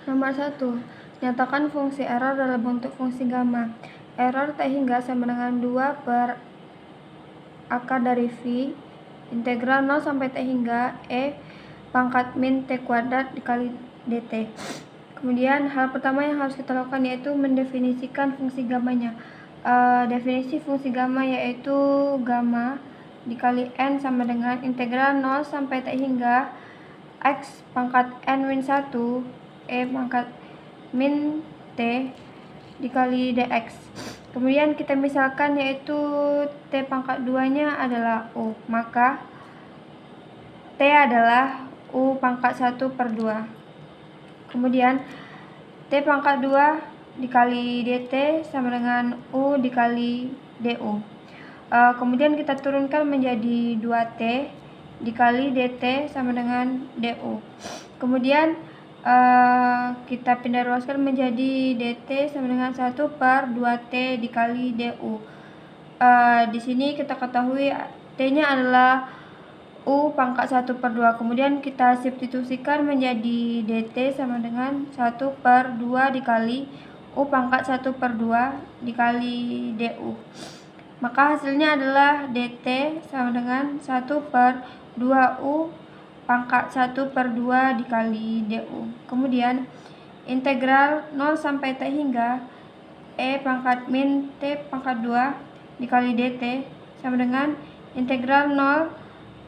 Nomor 1. Nyatakan fungsi error dalam bentuk fungsi gamma. Error T hingga sama dengan 2 per akar dari V integral 0 sampai T hingga E pangkat min T kuadrat dikali dt. Kemudian hal pertama yang harus kita lakukan yaitu mendefinisikan fungsi gammanya. Definisi fungsi gamma yaitu gamma dikali n sama dengan integral 0 sampai T hingga x pangkat n min 1 E pangkat min T dikali dx. Kemudian kita misalkan yaitu T pangkat 2 nya adalah U, maka T adalah U pangkat 1 per 2. Kemudian T pangkat 2 dikali dt sama dengan U dikali du. Kemudian kita turunkan menjadi 2T dikali dt sama dengan du. Kemudian kita pindah ruaskan menjadi dt sama dengan 1 per 2T dikali du. Di sini kita ketahui T-nya adalah U pangkat 1 per 2. Kemudian kita substitusikan menjadi dt sama dengan 1 per 2 dikali U pangkat 1 per 2 dikali du. Maka hasilnya adalah dt sama dengan 1 per 2U pangkat 1 per 2 dikali du. Kemudian integral 0 sampai T hingga E pangkat min T pangkat 2 dikali dt sama dengan integral 0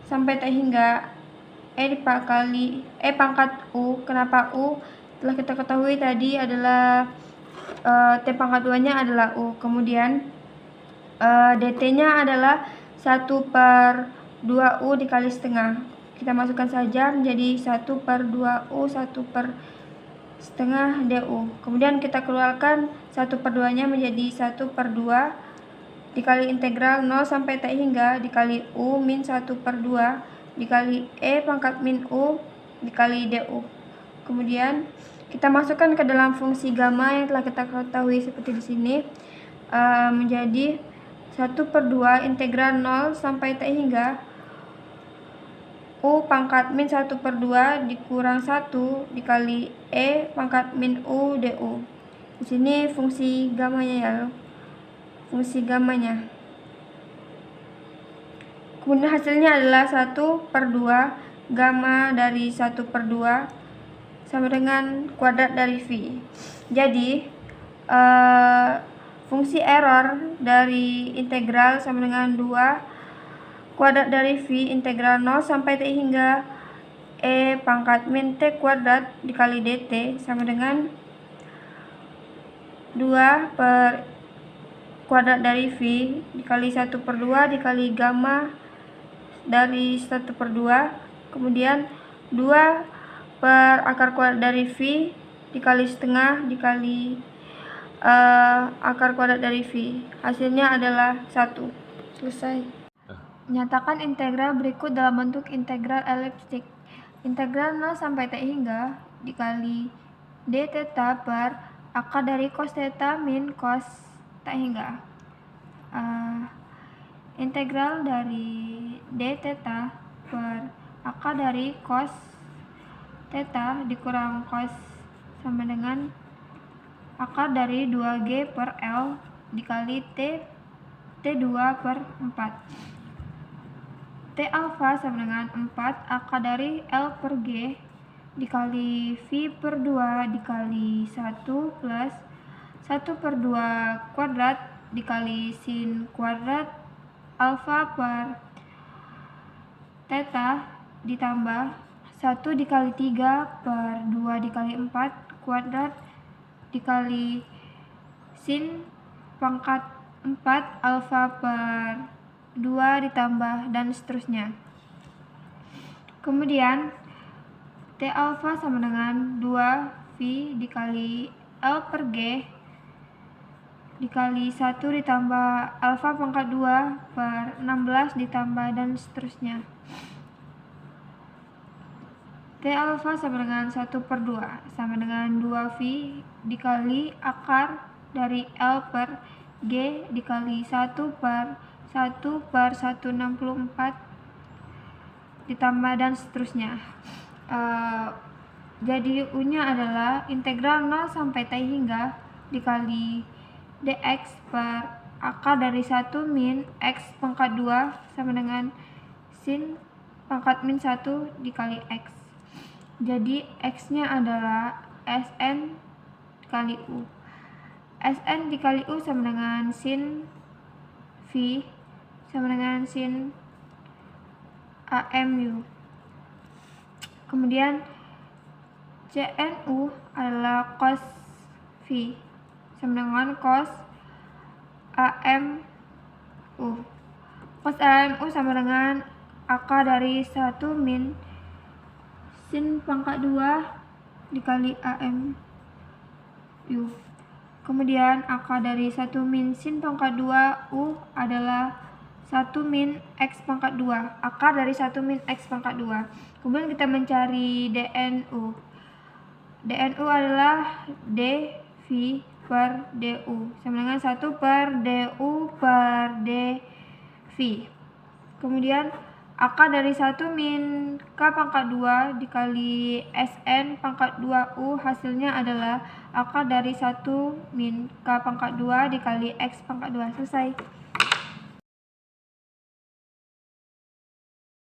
sampai T hingga E pangkat U. Kenapa U? Telah kita ketahui tadi adalah T pangkat 2 nya adalah U. Kemudian dt nya adalah 1 per 2U dikali setengah. Kita masukkan saja menjadi 1 per 2U 1 per setengah du. Kemudian kita keluarkan 1 per 2 nya menjadi 1 per 2 dikali integral 0 sampai T hingga dikali U min 1 per 2 dikali E pangkat min U dikali du. Kemudian kita masukkan ke dalam fungsi gamma yang telah kita ketahui seperti di sini, menjadi 1 per 2 integral 0 sampai T hingga U pangkat min 1 per 2 dikurang 1 dikali E pangkat min U du. Di sini fungsi gammanya ya. Fungsi gammanya. Kemudian hasilnya adalah 1 per 2 gamma dari 1 per 2 sama dengan kuadrat dari V. Jadi fungsi error dari integral sama dengan 2 kuadrat dari V integral 0 sampai T hingga E pangkat min T kuadrat dikali dt sama dengan 2 per kuadrat dari V dikali 1 per 2 dikali gamma dari 1 per 2. Kemudian 2 per akar kuadrat dari V dikali setengah dikali akar kuadrat dari V. Hasilnya adalah 1. Selesai. Nyatakan integral berikut dalam bentuk integral eliptik. Integral 0 sampai T hingga dikali d theta per akar dari cos theta min cos T hingga. Integral dari d theta per akar dari cos theta dikurang cos sama dengan akar dari 2G per L dikali T2 per 4. T alpha sama dengan 4 akar dari L per G dikali V per 2 dikali 1 plus 1 per 2 kuadrat dikali sin kuadrat alpha per theta ditambah 1 dikali 3 per 2 dikali 4 kuadrat dikali sin pangkat 4 alpha per 2 ditambah dan seterusnya. Kemudian T alpha sama dengan 2V dikali L per G dikali 1 ditambah alpha pangkat 2 per 16 ditambah dan seterusnya. T alpha sama dengan 1 per 2 sama dengan 2V dikali akar dari L per G dikali 1 per 1/164 ditambah dan seterusnya. Jadi U-nya adalah integral 0 sampai T hingga dikali dx per akar dari 1 min x pangkat 2 sama dengan sin pangkat min 1 dikali x. Jadi x-nya adalah Sn dikali U. Sn dikali U sama dengan sin V sama dengan sin AMU. Kemudian CNU adalah cos V sama dengan cos AMU. Cos AMU sama dengan akar dari 1 min sin pangkat 2 dikali AMU. Kemudian akar dari 1 min sin pangkat 2 U adalah 1 min x pangkat 2. Akar dari 1 min x pangkat 2. Kemudian kita mencari DNU. DNU adalah dV per du sama dengan 1 per du per dV. Kemudian akar dari 1 min k pangkat 2 dikali Sn pangkat 2U hasilnya adalah akar dari 1 min k pangkat 2 dikali x pangkat 2. Selesai.